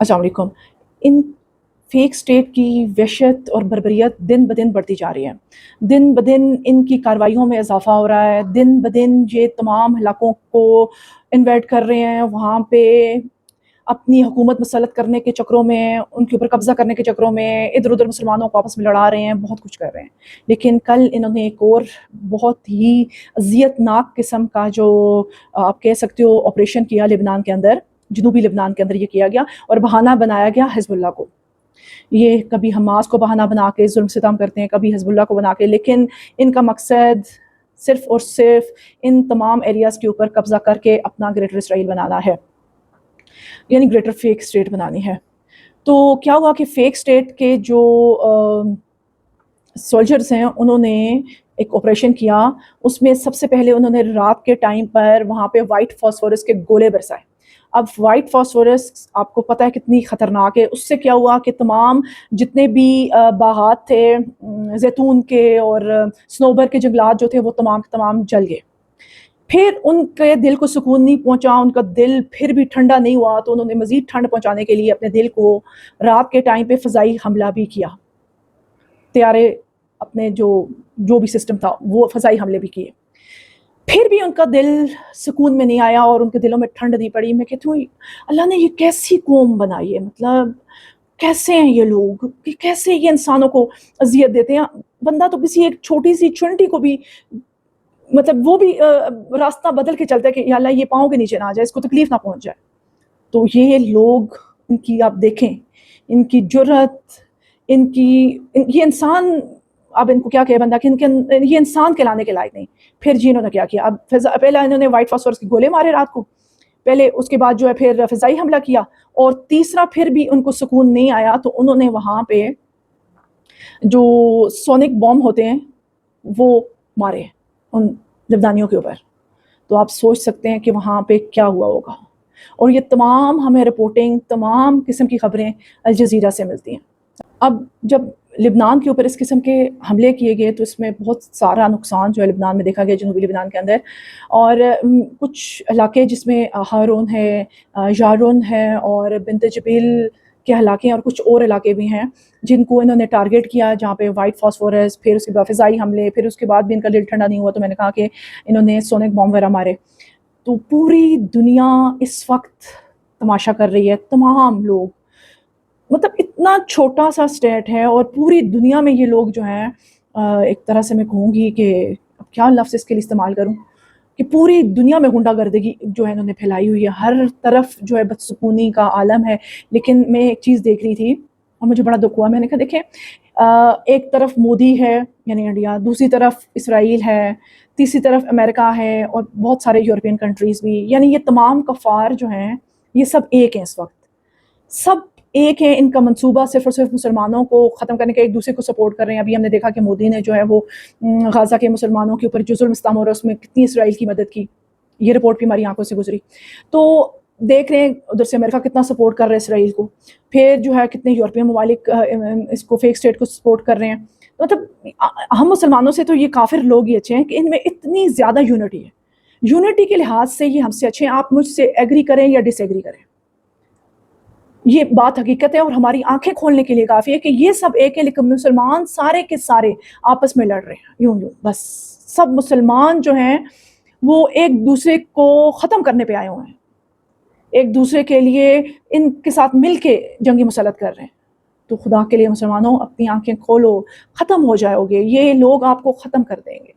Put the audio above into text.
السلام علیکم۔ ان fake state کی وحشت اور بربریت دن بدن بڑھتی جا رہی ہے، دن بدن ان کی کارروائیوں میں اضافہ ہو رہا ہے، دن بدن یہ تمام علاقوں کو انویٹ کر رہے ہیں، وہاں پہ اپنی حکومت مسلط کرنے کے چکروں میں، ان کے اوپر قبضہ کرنے کے چکروں میں ادھر ادھر مسلمانوں کو آپس میں لڑا رہے ہیں، بہت کچھ کر رہے ہیں۔ لیکن کل انہوں نے ایک اور بہت ہی اذیت ناک قسم کا جو آپ کہہ سکتے ہو آپریشن کیا لبنان کے اندر، جنوبی لبنان کے اندر یہ کیا گیا، اور بہانہ بنایا گیا حزب اللہ کو۔ یہ کبھی حماس کو بہانہ بنا کے ظلم ستم کرتے ہیں، کبھی حزب اللہ کو بنا کے، لیکن ان کا مقصد صرف اور صرف ان تمام ایریاز کے اوپر قبضہ کر کے اپنا گریٹر اسرائیل بنانا ہے، یعنی گریٹر فیک اسٹیٹ بنانی ہے۔ تو کیا ہوا کہ فیک اسٹیٹ کے جو سولجرز ہیں انہوں نے ایک آپریشن کیا، اس میں سب سے پہلے انہوں نے رات کے ٹائم پر وہاں پہ وائٹ فاسفورس کے گولے برسائے۔ اب وائٹ فاسفورس آپ کو پتہ ہے کتنی خطرناک ہے، اس سے کیا ہوا کہ تمام جتنے بھی باغات تھے زیتون کے اور سنوبر کے جنگلات جو تھے وہ تمام جل گئے۔ پھر ان کے دل کو سکون نہیں پہنچا، ان کا دل پھر بھی ٹھنڈا نہیں ہوا، تو انہوں نے مزید ٹھنڈ پہنچانے کے لیے اپنے دل کو رات کے ٹائم پہ فضائی حملہ بھی کیا، طیارے اپنے جو بھی سسٹم تھا وہ فضائی حملے بھی کیے۔ پھر بھی ان کا دل سکون میں نہیں آیا اور ان کے دلوں میں ٹھنڈ نہیں پڑی۔ میں کہتی ہوں اللہ نے یہ کیسی قوم بنائی ہے، مطلب کیسے ہیں یہ لوگ، کیسے یہ انسانوں کو اذیت دیتے ہیں۔ بندہ تو کسی ایک چھوٹی سی چونٹی کو بھی مطلب وہ بھی راستہ بدل کے چلتا ہے کہ یا اللہ یہ پاؤں کے نیچے نہ آ جائے، اس کو تکلیف نہ پہنچ جائے۔ تو یہ لوگ، ان کی آپ دیکھیں ان کی جرأت، یہ انسان، اب ان کو کیا کہے بندہ کہ یہ انسان کہلانے کے لائق نہیں۔ پھر جی انہوں نے کیا کیا، اب پہلا انہوں نے وائٹ فاسفورس کے گولے مارے رات کو، پہلے اس کے بعد جو ہے پھر فضائی حملہ کیا، اور تیسرا پھر بھی ان کو سکون نہیں آیا تو انہوں نے وہاں پہ جو سونک بوم ہوتے ہیں وہ مارے ان لبنانیوں کے اوپر۔ تو آپ سوچ سکتے ہیں کہ وہاں پہ کیا ہوا ہوگا، اور یہ تمام ہمیں رپورٹنگ، تمام قسم کی خبریں الجزیرہ سے ملتی ہیں۔ اب جب لبنان کے اوپر اس قسم کے حملے کیے گئے تو اس میں بہت سارا نقصان جو ہے لبنان میں دیکھا گیا، جنوبی لبنان کے اندر، اور کچھ علاقے جس میں ہارون ہے، یارون ہے اور بنت جبیل کے علاقے ہیں، اور کچھ اور علاقے بھی ہیں جن کو انہوں نے ٹارگٹ کیا، جہاں پہ وائٹ فاسفورس، پھر اس کے بعد فضائی حملے، پھر اس کے بعد بھی ان کا دل ٹھنڈا نہیں ہوا تو میں نے کہا کہ انہوں نے سونک بام وغیرہ مارے۔ تو پوری دنیا اس وقت تماشا کر رہی ہے، تمام لوگ، مطلب اتنا چھوٹا سا اسٹیٹ ہے اور پوری دنیا میں یہ لوگ جو ہیں ایک طرح سے میں کہوں گی کہ اب کیا لفظ اس کے لیے استعمال کروں، کہ پوری دنیا میں غنڈہ گردگی جو ہے انہوں نے پھیلائی ہوئی ہے، ہر طرف جو ہے بدسکونی کا عالم ہے۔ لیکن میں ایک چیز دیکھ رہی تھی اور مجھے بڑا دکھ ہوا، میں نے کہا دیکھیں ایک طرف مودی ہے یعنی انڈیا، دوسری طرف اسرائیل ہے، تیسری طرف امریکہ ہے، اور بہت سارے یورپین کنٹریز بھی، یعنی یہ تمام کفار جو ہیں یہ سب ایک ہیں، اس وقت سب ایک ہے۔ ان کا منصوبہ صرف اور صرف مسلمانوں کو ختم کرنے کا، ایک دوسرے کو سپورٹ کر رہے ہیں۔ ابھی ہم نے دیکھا کہ مودی نے جو ہے وہ غزہ کے مسلمانوں کے اوپر جو ظلم ستم ہو رہا ہے اس میں کتنی اسرائیل کی مدد کی، یہ رپورٹ بھی ہماری آنکھوں سے گزری۔ تو دیکھ رہے ہیں ادھر سے امریکہ کتنا سپورٹ کر رہے ہیں اسرائیل کو، پھر جو ہے کتنے یورپین ممالک اس کو فیک اسٹیٹ کو سپورٹ کر رہے ہیں۔ مطلب ہم مسلمانوں سے تو یہ کافر لوگ ہی اچھے ہیں کہ ان میں اتنی زیادہ یونٹی ہے، یونٹی کے لحاظ سے یہ ہم سے اچھے ہیں۔ آپ مجھ سے ایگری کریں یا ڈس ایگری کریں، یہ بات حقیقت ہے، اور ہماری آنکھیں کھولنے کے لیے کافی ہے کہ یہ سب ایک ہے، لیکن مسلمان سارے کے سارے آپس میں لڑ رہے ہیں، یوں بس سب مسلمان جو ہیں وہ ایک دوسرے کو ختم کرنے پہ آئے ہوئے ہیں، ایک دوسرے کے لیے ان کے ساتھ مل کے جنگی مسلط کر رہے ہیں۔ تو خدا کے لیے مسلمانوں اپنی آنکھیں کھولو، ختم ہو جاؤ گے، یہ لوگ آپ کو ختم کر دیں گے۔